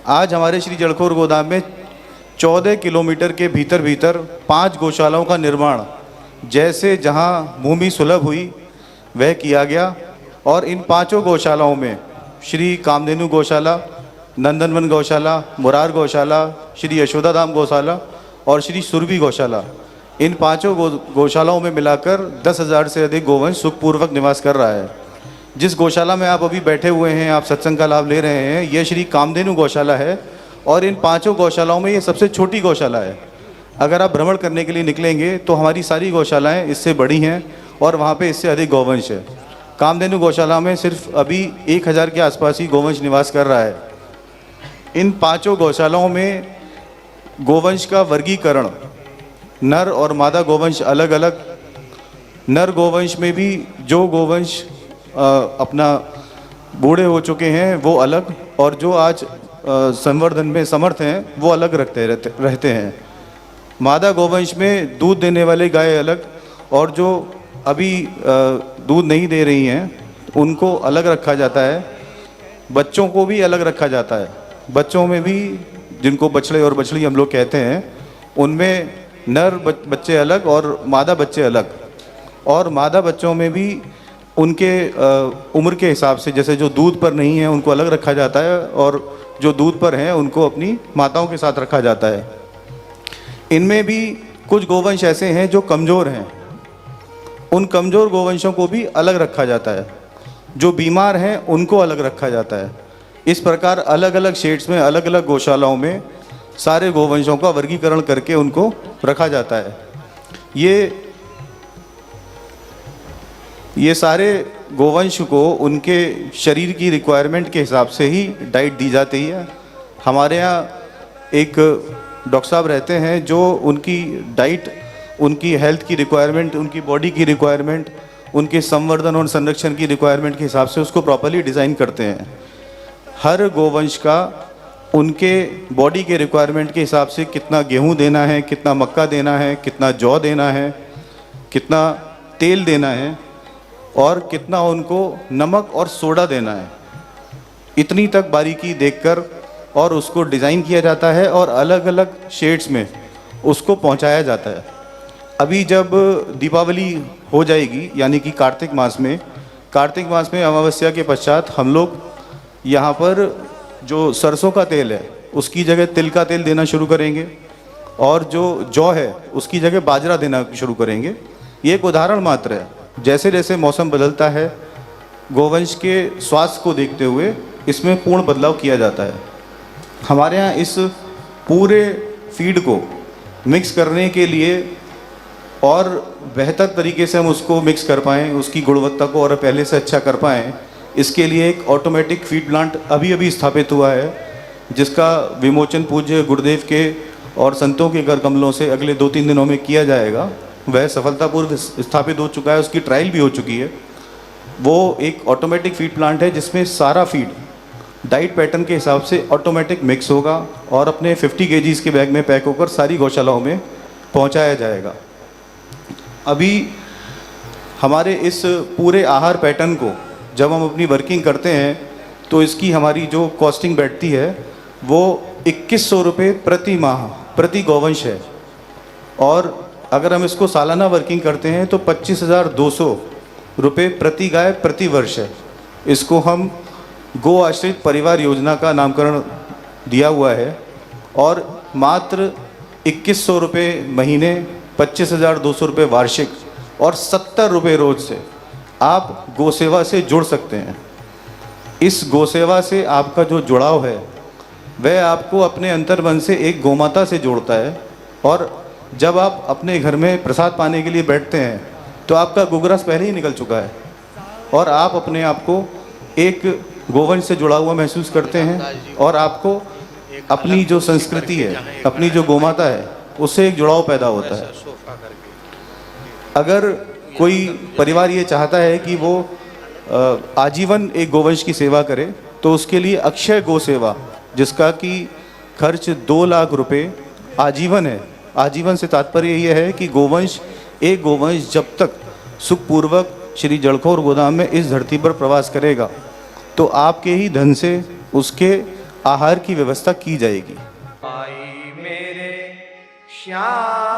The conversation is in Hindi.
आज हमारे श्री जड़खोर गोदाम में 14 किलोमीटर के भीतर भीतर 5 गौशालाओं का निर्माण जैसे जहां भूमि सुलभ हुई वह किया गया। और इन 5 गौशालाओं में श्री कामधेनु गौशाला, नंदनवन गौशाला, मुरार गौशाला, श्री यशोदा धाम गौशाला और श्री सुरभि गौशाला, इन 5 गौशालाओं में मिलाकर 10,000 से अधिक गोवंश सुखपूर्वक निवास कर रहा है। जिस गौशाला में आप अभी बैठे हुए हैं, आप सत्संग का लाभ ले रहे हैं, यह श्री कामधेनु गौशाला है और इन 5 गौशालाओं में ये सबसे छोटी गौशाला है। अगर आप भ्रमण करने के लिए निकलेंगे तो हमारी सारी गौशालाएं इससे बड़ी हैं और वहाँ पे इससे अधिक गौवंश है। कामधेनु गौशाला में सिर्फ अभी 1,000 के आसपास ही गोवंश निवास कर रहा है। इन 5 गौशालाओं में गोवंश का वर्गीकरण नर और मादा गोवंश अलग अलग। नर गोवंश में भी जो गोवंश अपना बूढ़े हो चुके हैं वो अलग, और जो आज संवर्धन में समर्थ हैं वो अलग रहते हैं। मादा गोवंश में दूध देने वाले गाय अलग, और जो अभी दूध नहीं दे रही हैं उनको अलग रखा जाता है। बच्चों को भी अलग रखा जाता है। बच्चों में भी, जिनको बछड़े और बछड़ी हम लोग कहते हैं, उनमें नर बच्चे अलग और मादा बच्चे अलग। और मादा बच्चों में भी उनके उम्र के हिसाब से, जैसे जो दूध पर नहीं है उनको अलग रखा जाता है और जो दूध पर हैं उनको अपनी माताओं के साथ रखा जाता है। इनमें भी कुछ गोवंश ऐसे हैं जो कमज़ोर हैं, उन कमज़ोर गोवंशों को भी अलग रखा जाता है। जो बीमार हैं उनको अलग रखा जाता है। इस प्रकार अलग अलग शेड्स में, अलग अलग गौशालाओं में सारे गोवंशों का वर्गीकरण करके उनको रखा जाता है। ये सारे गोवंश को उनके शरीर की रिक्वायरमेंट के हिसाब से ही डाइट दी जाती है। हमारे यहाँ एक डॉक्टर साहब रहते हैं जो उनकी डाइट, उनकी हेल्थ की रिक्वायरमेंट, उनकी बॉडी की रिक्वायरमेंट, उनके संवर्धन और संरक्षण की रिक्वायरमेंट के हिसाब से उसको प्रॉपर्ली डिज़ाइन करते हैं। हर गोवंश का उनके बॉडी के रिक्वायरमेंट के हिसाब से कितना गेहूँ देना है, कितना मक्का देना है, कितना जौ देना है, कितना तेल देना है और कितना उनको नमक और सोडा देना है, इतनी तक बारीकी देखकर और उसको डिज़ाइन किया जाता है और अलग अलग शेड्स में उसको पहुंचाया जाता है। अभी जब दीपावली हो जाएगी, यानी कि कार्तिक मास में अमावस्या के पश्चात हम लोग यहाँ पर जो सरसों का तेल है उसकी जगह तिल का तेल देना शुरू करेंगे और जो जौ है उसकी जगह बाजरा देना शुरू करेंगे। ये एक उदाहरण मात्र है। जैसे जैसे मौसम बदलता है, गोवंश के स्वास्थ्य को देखते हुए इसमें पूर्ण बदलाव किया जाता है। हमारे यहाँ इस पूरे फीड को मिक्स करने के लिए और बेहतर तरीके से हम उसको मिक्स कर पाएँ, उसकी गुणवत्ता को और पहले से अच्छा कर पाएँ, इसके लिए एक ऑटोमेटिक फीड प्लांट अभी स्थापित हुआ है, जिसका विमोचन पूज्य गुरुदेव के और संतों के कर कमलों से अगले 2-3 दिनों में किया जाएगा। वह सफलतापूर्वक स्थापित हो चुका है, उसकी ट्रायल भी हो चुकी है। वो एक ऑटोमेटिक फीड प्लांट है जिसमें सारा फीड डाइट पैटर्न के हिसाब से ऑटोमेटिक मिक्स होगा और अपने 50 kgs के बैग में पैक होकर सारी गौशालाओं में पहुंचाया जाएगा। अभी हमारे इस पूरे आहार पैटर्न को जब हम अपनी वर्किंग करते हैं तो इसकी हमारी जो कॉस्टिंग बैठती है वो 2100 रुपये प्रति माह प्रति गोवंश है, और अगर हम इसको सालाना वर्किंग करते हैं तो 25,200 रुपये प्रति गाय प्रति वर्ष है। इसको हम गो आश्रित परिवार योजना का नामकरण दिया हुआ है और मात्र 2100 रुपये महीने, 25,200 रुपये वार्षिक और 70 रुपये रोज से आप गौसेवा से जुड़ सकते हैं। इस गौसेवा से आपका जो जुड़ाव है वह आपको अपने अंतर्मन से एक गोमाता से जोड़ता है, और जब आप अपने घर में प्रसाद पाने के लिए बैठते हैं तो आपका गुगरस पहले ही निकल चुका है और आप अपने आप को एक गोवंश से जुड़ा हुआ महसूस करते हैं और आपको अपनी जो संस्कृति है, अपनी जो गोमाता है, उससे एक जुड़ाव पैदा होता है। अगर कोई परिवार ये चाहता है कि वो आजीवन एक गोवंश की सेवा करे तो उसके लिए अक्षय गो सेवा, जिसका कि खर्च 2 लाख रुपये आजीवन है। आजीवन से तात्पर्य यह है कि एक गोवंश जब तक सुखपूर्वक श्री जड़खोर गोदाम में इस धरती पर प्रवास करेगा तो आपके ही धन से उसके आहार की व्यवस्था की जाएगी। आई मेरे श्याम